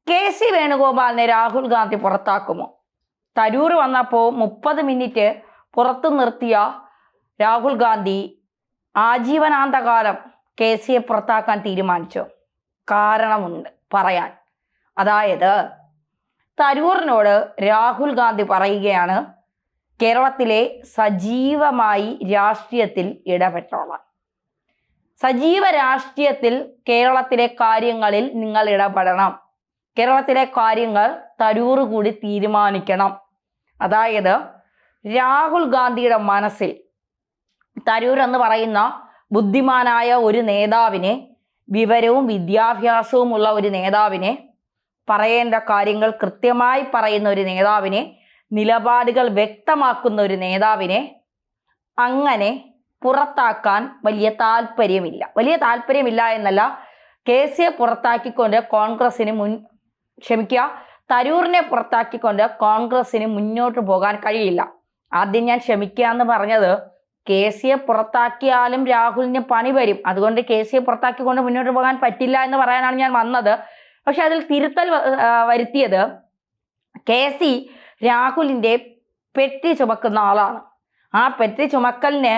K C. വേണുഗോപാലിനെ Rahul Gandhi പുറത്താക്കുമോ? Tharoor വന്നപ്പോൾ 30 minute പുറത്തു നിർത്തിയ രാഹുൽ ഗാന്ധി ആജീവനാന്തകാലം കെ.സിയെ പുറത്താക്കാൻ തീരുമാനിച്ചു. കാരണമുണ്ട് പറയാൻ. അതായത് തരൂറിനോട് രാഹുൽ ഗാന്ധി പറയുകയാണ്, കേരളത്തിലെ സജീവമായി രാഷ്ട്രീയത്തിൽ ഇടപെട്ടോളാം. സജീവ രാഷ്ട്രീയത്തിൽ കേരളത്തിലെ കാര്യങ്ങളിൽ നിങ്ങൾ ഇടപെടണം. കേരളത്തിലെ കാര്യങ്ങൾ തരൂർ കൂടി തീരുമാനിക്കണം. അതായത് രാഹുൽ ഗാന്ധിയുടെ മനസ്സിൽ തരൂർ എന്ന് പറയുന്ന ബുദ്ധിമാനായ ഒരു നേതാവിനെ, വിവരവും വിദ്യാഭ്യാസവും ഉള്ള ഒരു നേതാവിനെ, പറയേണ്ട കാര്യങ്ങൾ കൃത്യമായി പറയുന്ന ഒരു നേതാവിനെ, നിലപാടുകൾ വ്യക്തമാക്കുന്ന ഒരു നേതാവിനെ അങ്ങനെ പുറത്താക്കാൻ വലിയ താല്പര്യമില്ല എന്നല്ല, കെ.സിയെ പുറത്താക്കിക്കൊണ്ട് തരൂറിനെ പുറത്താക്കിക്കൊണ്ട് കോൺഗ്രസിന് മുന്നോട്ട് പോകാൻ കഴിയില്ല. ആദ്യം ഞാൻ ക്ഷമിക്കുക എന്ന് പറഞ്ഞത്, കെ.സിയെ പുറത്താക്കിയാലും രാഹുലിന് പണി വരും. അതുകൊണ്ട് കെ.സിയെ പുറത്താക്കിക്കൊണ്ട് മുന്നോട്ട് പോകാൻ പറ്റില്ല എന്ന് പറയാനാണ് ഞാൻ വന്നത്. പക്ഷെ അതിൽ തിരുത്തൽ വരുത്തിയത്, കെ.സി രാഹുലിൻ്റെ പെട്ടി ചുമക്കുന്ന ആളാണ്. ആ പെട്ടി ചുമക്കലിന്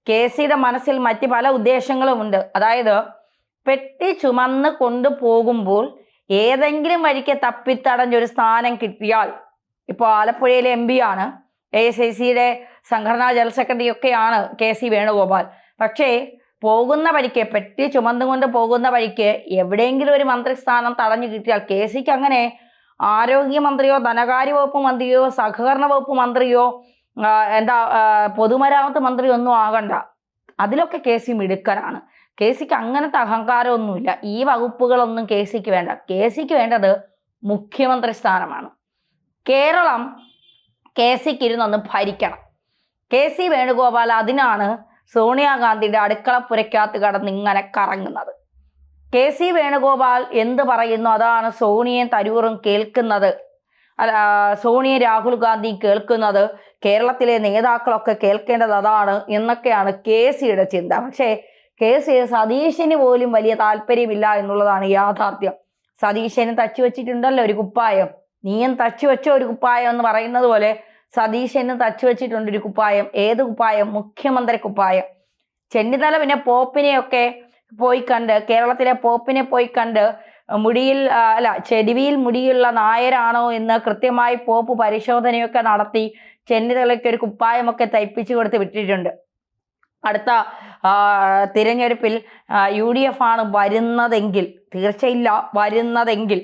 കെ.സിയുടെ മനസ്സിൽ മറ്റ് പല ഉദ്ദേശങ്ങളുമുണ്ട്. അതായത് പെട്ടി ചുമന്ന് കൊണ്ടുപോകുമ്പോൾ ഏതെങ്കിലും വഴിക്ക് തപ്പിത്തടഞ്ഞൊരു സ്ഥാനം കിട്ടിയാൽ, ഇപ്പോൾ ആലപ്പുഴയിലെ MP ആണ്, AICICയുടെ സംഘടനാ ജനറൽ സെക്രട്ടറി ഒക്കെയാണ് കെ.സി. വേണുഗോപാൽ. പക്ഷേ പോകുന്ന വഴിക്ക്, പെട്ടി ചുമന്നുകൊണ്ട് പോകുന്ന വഴിക്ക് എവിടെയെങ്കിലും ഒരു മന്ത്രിസ്ഥാനം തടഞ്ഞു കിട്ടിയാൽ, കെ.സിക്ക് അങ്ങനെ ആരോഗ്യമന്ത്രിയോ ധനകാര്യ വകുപ്പ് മന്ത്രിയോ സഹകരണ വകുപ്പ് മന്ത്രിയോ പൊതുമരാമത്ത് മന്ത്രിയോ ഒന്നും ആകണ്ട. അതിലൊക്കെ കെ.സി മിടുക്കനാണ്. കെ.സിക്ക് അങ്ങനത്തെ അഹങ്കാരമൊന്നുമില്ല. ഈ വകുപ്പുകളൊന്നും കെ.സിക്ക് വേണ്ട. കെ.സിക്ക് വേണ്ടത് മുഖ്യമന്ത്രി സ്ഥാനമാണ്. കേരളം കെ.സിക്ക് ഇരുന്നൊന്ന് ഭരിക്കണം. കെ.സി. വേണുഗോപാൽ അതിനാണ് സോണിയാഗാന്ധിയുടെ അടുക്കളപ്പുരയ്ക്കകത്ത് കടന്ന് ഇങ്ങനെ കറങ്ങുന്നത്. കെ.സി. വേണുഗോപാൽ എന്ത് പറയുന്നു അതാണ് സോണിയയും തരൂറും കേൾക്കുന്നത്. സോണിയ രാഹുൽ ഗാന്ധി കേൾക്കുന്നത്, കേരളത്തിലെ നേതാക്കളൊക്കെ കേൾക്കേണ്ടത് അതാണ് എന്നൊക്കെയാണ് കെ.സിയുടെ ചിന്ത. പക്ഷേ കെ.സി സതീശന് പോലും വലിയ താല്പര്യമില്ല എന്നുള്ളതാണ് യാഥാർത്ഥ്യം. സതീശന് തച്ചു വെച്ചിട്ടുണ്ടല്ലോ ഒരു കുപ്പായം, നീയും തച്ചു വെച്ച ഒരു കുപ്പായം എന്ന് പറയുന്നത് പോലെ സതീശന് തച്ചു വെച്ചിട്ടുണ്ട് ഒരു കുപ്പായം. ഏത് കുപ്പായം? മുഖ്യമന്ത്രി കുപ്പായം. ചെന്നിത്തല പിന്നെ പോപ്പിനെയൊക്കെ പോയി കണ്ട്, കേരളത്തിലെ പോപ്പിനെ പോയി കണ്ട്, ചെടിവിയിൽ മുടിയുള്ള നായരാണോ എന്ന് കൃത്യമായി പോപ്പ് പരിശോധനയൊക്കെ നടത്തി ചെന്നിത്തലയ്ക്ക് ഒരു കുപ്പായമൊക്കെ തയ്പ്പിച്ചു കൊടുത്ത് വിട്ടിട്ടുണ്ട്. അടുത്ത തിരഞ്ഞെടുപ്പിൽ UDF ആണ് വരുന്നതെങ്കിൽ, തീർച്ചയില്ല വരുന്നതെങ്കിൽ,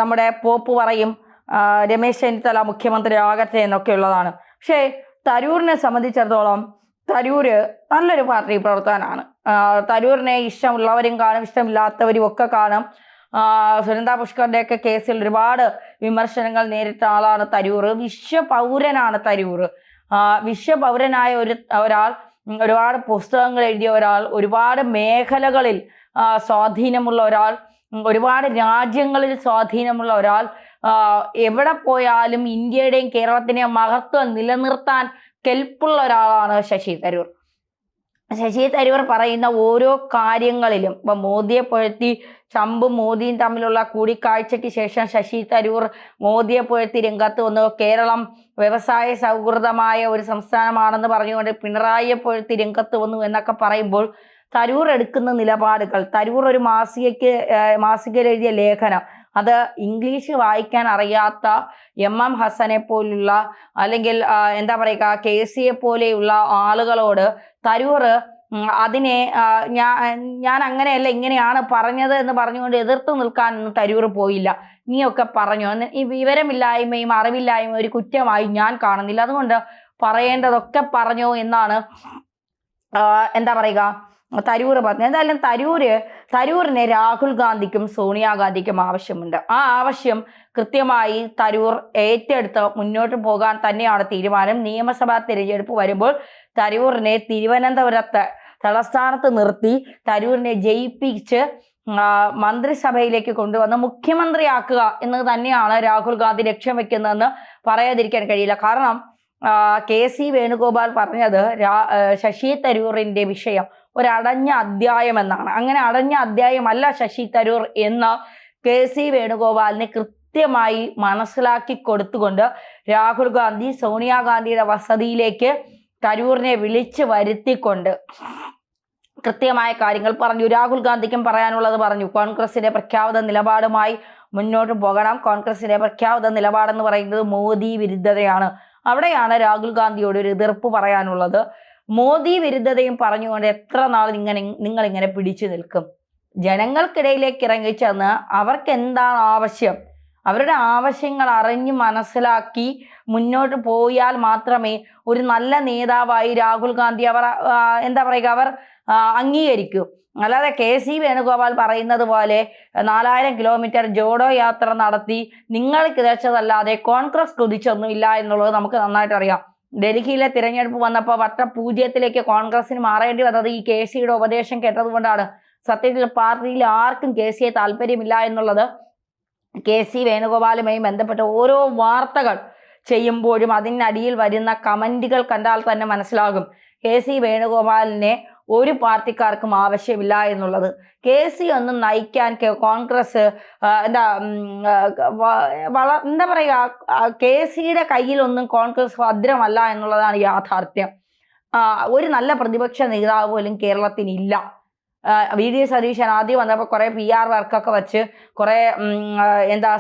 നമ്മുടെ പോപ്പ് പറയും രമേശ് ചെന്നിത്തല മുഖ്യമന്ത്രി ആകട്ടെ എന്നൊക്കെ ഉള്ളതാണ്. പക്ഷേ തരൂരിനെ സംബന്ധിച്ചിടത്തോളം തരൂര് നല്ലൊരു പാർട്ടി പ്രവർത്തകനാണ്. തരൂരിനെ ഇഷ്ടമുള്ളവരും കാണും, ഇഷ്ടമില്ലാത്തവരും ഒക്കെ കാണും. സുനന്ദ പുഷ്കറിൻ്റെയൊക്കെ കേസിൽ ഒരുപാട് വിമർശനങ്ങൾ നേരിട്ട ആളാണ് തരൂർ. വിശ്വപൗരനാണ് തരൂർ. വിശ്വപൗരനായ ഒരാൾ, ഒരുപാട് പുസ്തകങ്ങൾ എഴുതിയ ഒരാൾ, ഒരുപാട് മേഖലകളിൽ സ്വാധീനമുള്ള ഒരാൾ, ഒരുപാട് രാജ്യങ്ങളിൽ സ്വാധീനമുള്ള ഒരാൾ, എവിടെ പോയാലും ഇന്ത്യയുടെയും കേരളത്തിൻ്റെയും മഹത്വം നിലനിർത്താൻ കെൽപ്പുള്ള ഒരാളാണ് ശശി തരൂർ. ശശി തരൂർ പറയുന്ന ഓരോ കാര്യങ്ങളിലും, ഇപ്പം മോദിയെ പുകഴ്ത്തി ട്രംപും മോദിയും തമ്മിലുള്ള കൂടിക്കാഴ്ചയ്ക്ക് ശേഷം ശശി തരൂർ മോദിയെ പുകഴ്ത്തി രംഗത്ത് വന്നു. കേരളം വ്യവസായ സൗഹൃദമായ ഒരു സംസ്ഥാനമാണെന്ന് പറഞ്ഞുകൊണ്ട് പിണറായിയെ പുകഴ്ത്തി രംഗത്ത് വന്നു എന്നൊക്കെ പറയുമ്പോൾ തരൂർ എടുക്കുന്ന നിലപാടുകൾ, തരൂർ ഒരു മാസികയിൽ എഴുതിയ ലേഖനം, അത് ഇംഗ്ലീഷ് വായിക്കാൻ അറിയാത്ത MM ഹസനെ പോലുള്ള, അല്ലെങ്കിൽ കെ.സിയെ പോലെയുള്ള ആളുകളോട് തരൂർ അതിനെ ഞാൻ അങ്ങനെയല്ല ഇങ്ങനെയാണ് പറഞ്ഞത് എന്ന് പറഞ്ഞുകൊണ്ട് എതിർത്ത് നിൽക്കാനൊന്നും തരൂർ പോയില്ല. നീയൊക്കെ പറഞ്ഞു, ഈ വിവരമില്ലായ്മയും അറിവില്ലായ്മയും ഒരു കുറ്റമായി ഞാൻ കാണുന്നില്ല, അതുകൊണ്ട് പറയേണ്ടതൊക്കെ പറഞ്ഞു എന്നാണ് തരൂർ പറഞ്ഞത്. എന്തായാലും തരൂരിനെ രാഹുൽ ഗാന്ധിക്കും സോണിയാഗാന്ധിക്കും ആവശ്യമുണ്ട്. ആ ആവശ്യം കൃത്യമായി തരൂർ ഏറ്റെടുത്ത് മുന്നോട്ട് പോകാൻ തന്നെയാണ് തീരുമാനം. നിയമസഭാ തിരഞ്ഞെടുപ്പ് വരുമ്പോൾ തരൂരിനെ തിരുവനന്തപുരത്ത് തലസ്ഥാനത്ത് നിർത്തി തരൂരിനെ ജയിപ്പിച്ച് മന്ത്രിസഭയിലേക്ക് കൊണ്ടുവന്ന് മുഖ്യമന്ത്രിയാക്കുക എന്ന് തന്നെയാണ് രാഹുൽ ഗാന്ധി ലക്ഷ്യം വെക്കുന്നതെന്ന് പറയാതിരിക്കാൻ കഴിയില്ല. കാരണം കെ.സി. വേണുഗോപാൽ പറഞ്ഞത് ശശി തരൂറിന്റെ വിഷയം ഒരടഞ്ഞ അധ്യായം എന്നാണ്. അങ്ങനെ അടഞ്ഞ അധ്യായമല്ല ശശി തരൂർ എന്ന് KC വേണുഗോപാലിനെ കൃത്യമായി മനസ്സിലാക്കി കൊടുത്തുകൊണ്ട് രാഹുൽ ഗാന്ധി സോണിയാഗാന്ധിയുടെ വസതിയിലേക്ക് തരൂരിനെ വിളിച്ചു വരുത്തിക്കൊണ്ട് കൃത്യമായ കാര്യങ്ങൾ പറഞ്ഞു. രാഹുൽ ഗാന്ധിക്കും പറയാനുള്ളത് പറഞ്ഞു. കോൺഗ്രസിന്റെ പ്രഖ്യാപിത നിലപാടുമായി മുന്നോട്ട് പോകണം. കോൺഗ്രസിന്റെ പ്രഖ്യാപിത നിലപാടെന്ന് പറയുന്നത് മോദി വിരുദ്ധതയാണ്. അവിടെയാണ് രാഹുൽ ഗാന്ധിയോട് ഒരു എതിർപ്പ് പറയാനുള്ളത്. മോദി വിരുദ്ധതയും പറഞ്ഞുകൊണ്ട് എത്ര നാൾ നിങ്ങൾ ഇങ്ങനെ പിടിച്ചു നിൽക്കും? ജനങ്ങൾക്കിടയിലേക്ക് ഇറങ്ങിച്ചെന്ന് അവർക്ക് എന്താണ് ആവശ്യം, അവരുടെ ആവശ്യങ്ങൾ അറിഞ്ഞ് മനസ്സിലാക്കി മുന്നോട്ട് പോയാൽ മാത്രമേ ഒരു നല്ല നേതാവായി രാഹുൽ ഗാന്ധി അവർ അംഗീകരിക്കൂ. അല്ലാതെ KC വേണുഗോപാൽ പറയുന്നത് പോലെ 4000 കിലോമീറ്റർ ജോഡോ യാത്ര നടത്തി നിങ്ങൾ കിതച്ചതല്ലാതെ കോൺഗ്രസ് കുതിച്ചൊന്നും ഇല്ല എന്നുള്ളത് നമുക്ക് നന്നായിട്ട് അറിയാം. ഡൽഹിയിലെ തിരഞ്ഞെടുപ്പ് വന്നപ്പോൾ വട്ടപൂജ്യത്തിലേക്ക് കോൺഗ്രസിന് മാറേണ്ടി വന്നത് ഈ KCയുടെ ഉപദേശം കേട്ടതുകൊണ്ടാണ്. സത്യത്തിൽ പാർട്ടിയിൽ ആർക്കും KCയെ താല്പര്യമില്ല എന്നുള്ളത് KC വേണുഗോപാലുമായി ബന്ധപ്പെട്ട ഓരോ വാർത്തകൾ ചെയ്യുമ്പോഴും അതിനടിയിൽ വരുന്ന കമന്റുകൾ കണ്ടാൽ തന്നെ മനസ്സിലാകും KC വേണുഗോപാലിനെ ഒരു പാർട്ടിക്കാർക്കും ആവശ്യമില്ല എന്നുള്ളത്. KC ഒന്നും നയിക്കാൻ കോൺഗ്രസ് എന്താ പറയുക, KCയുടെ കയ്യിലൊന്നും കോൺഗ്രസ് ഭദ്രമല്ല എന്നുള്ളതാണ് യാഥാർത്ഥ്യം. ഒരു നല്ല പ്രതിപക്ഷ നേതാവ് പോലും കേരളത്തിനില്ല. VD സതീശൻ ആദ്യം വന്നപ്പോൾ കുറേ PR വർക്കൊക്കെ വെച്ച് കുറേ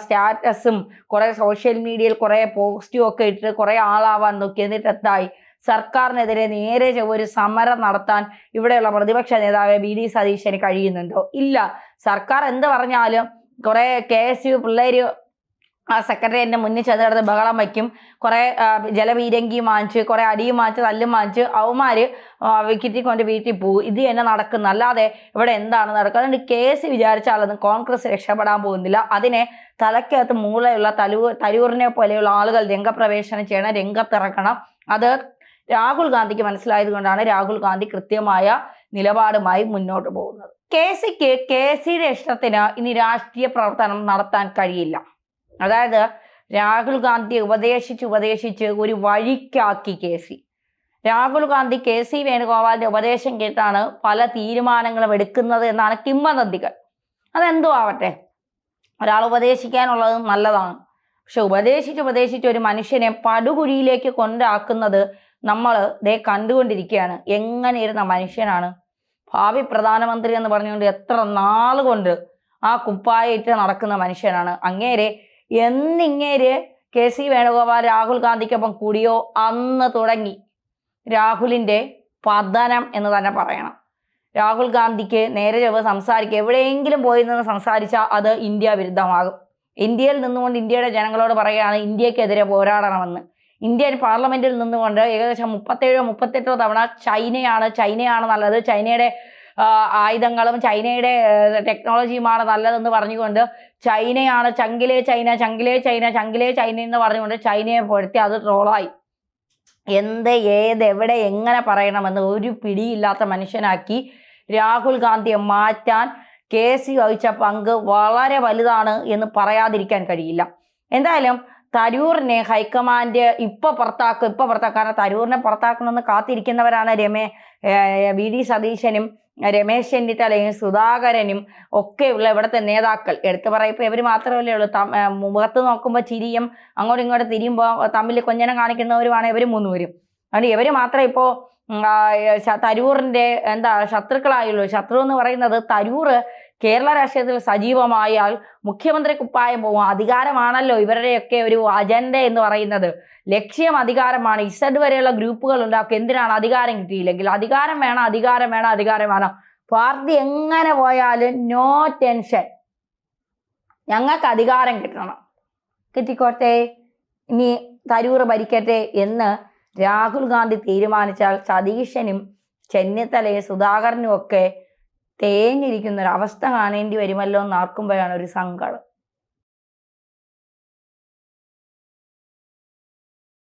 സ്റ്റാറ്റസും കുറേ സോഷ്യൽ മീഡിയയിൽ കുറേ പോസ്റ്റും ഒക്കെ ഇട്ട് കുറേ ആളാവാൻ നോക്കി. എന്നിട്ട് എന്തായി? സർക്കാരിനെതിരെ നേരെ ഒരു സമരം നടത്താൻ ഇവിടെയുള്ള പ്രതിപക്ഷ നേതാവ് VD സതീശന് കഴിയുന്നുണ്ടോ? ഇല്ല. സർക്കാർ എന്ത് പറഞ്ഞാലും കുറേ KSU പിള്ളേര് ആ സെക്രട്ടേറിയറ്റിന്റെ മുന്നിൽ ചെന്നിടത്ത് ബഹളം വയ്ക്കും. കുറേ ജലപീരങ്കിയും വാങ്ങിച്ച് കുറേ അടിയും വാങ്ങിച്ച് തല്ലും വാങ്ങിച്ച് അവന്മാര് കിട്ടിക്കൊണ്ട് വീട്ടിൽ പോകും. ഇത് തന്നെ നടക്കുന്നു. അല്ലാതെ ഇവിടെ എന്താണ് നടക്കുന്നത്? അതുകൊണ്ട് KC വിചാരിച്ചാലൊന്നും കോൺഗ്രസ് രക്ഷപ്പെടാൻ പോകുന്നില്ല. അതിനെ തലയ്ക്കകത്ത് മൂളയുള്ള തരൂരിനെ പോലെയുള്ള ആളുകൾ രംഗപ്രവേശനം ചെയ്യണം, രംഗത്തിറക്കണം. അത് രാഹുൽ ഗാന്ധിക്ക് മനസ്സിലായത് കൊണ്ടാണ് രാഹുൽ ഗാന്ധി കൃത്യമായ നിലപാടുമായി മുന്നോട്ട് പോകുന്നത്. KCയുടെ ഇഷ്ടത്തിന് ഇനി രാഷ്ട്രീയ പ്രവർത്തനം നടത്താൻ കഴിയില്ല. അതായത് രാഹുൽ ഗാന്ധി ഉപദേശിച്ച് ഒരു വഴിക്കാക്കി KC. രാഹുൽ ഗാന്ധി KC വേണുഗോപാലിന്റെ ഉപദേശം കേട്ടാണ് പല തീരുമാനങ്ങളും എടുക്കുന്നത് എന്നാണ് കിംവദന്തികൾ. അതെന്തോ ആവട്ടെ, ഒരാൾ ഉപദേശിക്കാനുള്ളത് നല്ലതാണ്. പക്ഷെ ഉപദേശിച്ച് ഒരു മനുഷ്യനെ പടുകുഴിയിലേക്ക് കൊണ്ടാക്കുന്നത് നമ്മൾ കണ്ടുകൊണ്ടിരിക്കുകയാണ്. എങ്ങനെ ഇരുന്ന മനുഷ്യനാണ്? ഭാവി പ്രധാനമന്ത്രി എന്ന് പറഞ്ഞുകൊണ്ട് എത്ര നാൾ കൊണ്ട് ആ കുപ്പായിട്ട് നടക്കുന്ന മനുഷ്യനാണ് അങ്ങേരെ. എന്നിങ്ങേര് KC വേണുഗോപാൽ രാഹുൽ ഗാന്ധിക്കൊപ്പം കൂടിയോ അന്ന് തുടങ്ങി രാഹുലിൻ്റെ പതനം എന്ന് തന്നെ പറയണം. രാഹുൽ ഗാന്ധിക്ക് നേരെ സംസാരിക്കുക, എവിടെയെങ്കിലും പോയി നിന്ന് സംസാരിച്ചാൽ അത് ഇന്ത്യ വിരുദ്ധമാകും. ഇന്ത്യയിൽ നിന്നുകൊണ്ട് ഇന്ത്യയുടെ ജനങ്ങളോട് പറയുകയാണ് ഇന്ത്യക്കെതിരെ പോരാടണമെന്ന്. ഇന്ത്യൻ പാർലമെന്റിൽ നിന്നുകൊണ്ട് ഏകദേശം 37-38 തവണ ചൈനയാണ് നല്ലത്, ചൈനയുടെ ആയുധങ്ങളും ചൈനയുടെ ടെക്നോളജിയുമാണ് നല്ലതെന്ന് പറഞ്ഞുകൊണ്ട് ചൈനയാണ് ചങ്കിലേ ചൈന എന്ന് പറഞ്ഞുകൊണ്ട് ചൈനയെ പൊഴുത്തി അത് ട്രോളായി. എവിടെ എങ്ങനെ പറയണമെന്ന് ഒരു പിടിയില്ലാത്ത മനുഷ്യനാക്കി രാഹുൽ ഗാന്ധിയെ മാറ്റാൻ KC വഹിച്ച പങ്ക് വളരെ വലുതാണ് എന്ന് പറയാതിരിക്കാൻ കഴിയില്ല. എന്തായാലും തരൂറിനെ ഹൈക്കമാൻഡ് ഇപ്പൊ പുറത്താക്കും. കാരണം തരൂറിനെ പുറത്താക്കണമെന്ന് കാത്തിരിക്കുന്നവരാണ് VD സതീശനും രമേശ് ചെന്നിത്തലയും സുധാകരനും ഒക്കെയുള്ള ഇവിടുത്തെ നേതാക്കൾ. എടുത്തു പറയപ്പോൾ ഇവർ മാത്രമല്ലേ ഉള്ളൂ. മുഖത്ത് നോക്കുമ്പോൾ ചിരിയും അങ്ങോട്ടും ഇങ്ങോട്ടും തിരിയുമ്പോൾ തമ്മിൽ കൊഞ്ഞനം കാണിക്കുന്നവരുമാണ് ഇവർ 3 പേരും. അതുകൊണ്ട് ഇവർ മാത്രമേ ഇപ്പോൾ തരൂറിൻ്റെ ശത്രുക്കളായുള്ളൂ. ശത്രു എന്ന് പറയുന്നത് തരൂർ കേരള രാഷ്ട്രീയത്തിൽ സജീവമായാൽ മുഖ്യമന്ത്രി കുപ്പായം പോകും. അധികാരമാണല്ലോ ഇവരുടെയൊക്കെ ഒരു അജണ്ട എന്ന് പറയുന്നത്. ലക്ഷ്യം അധികാരമാണ്. Z വരെയുള്ള ഗ്രൂപ്പുകൾ ഉണ്ടാക്കും. എന്തിനാണ്? അധികാരം കിട്ടിയില്ലെങ്കിൽ അധികാരം വേണം. പാർട്ടി എങ്ങനെ പോയാലും നോ ടെൻഷൻ, ഞങ്ങൾക്ക് അധികാരം കിട്ടിക്കോട്ടെ, ഇനി തരൂർ ഭരിക്കട്ടെ എന്ന് രാഹുൽ ഗാന്ധി തീരുമാനിച്ചാൽ സതീശനും ചെന്നിത്തലയും സുധാകരനും ഒക്കെ തേഞ്ഞിരിക്കുന്നൊരവസ്ഥ കാണേണ്ടി വരുമല്ലോ എന്ന് ആർക്കുമ്പോഴാണ് ഒരു സങ്കടം.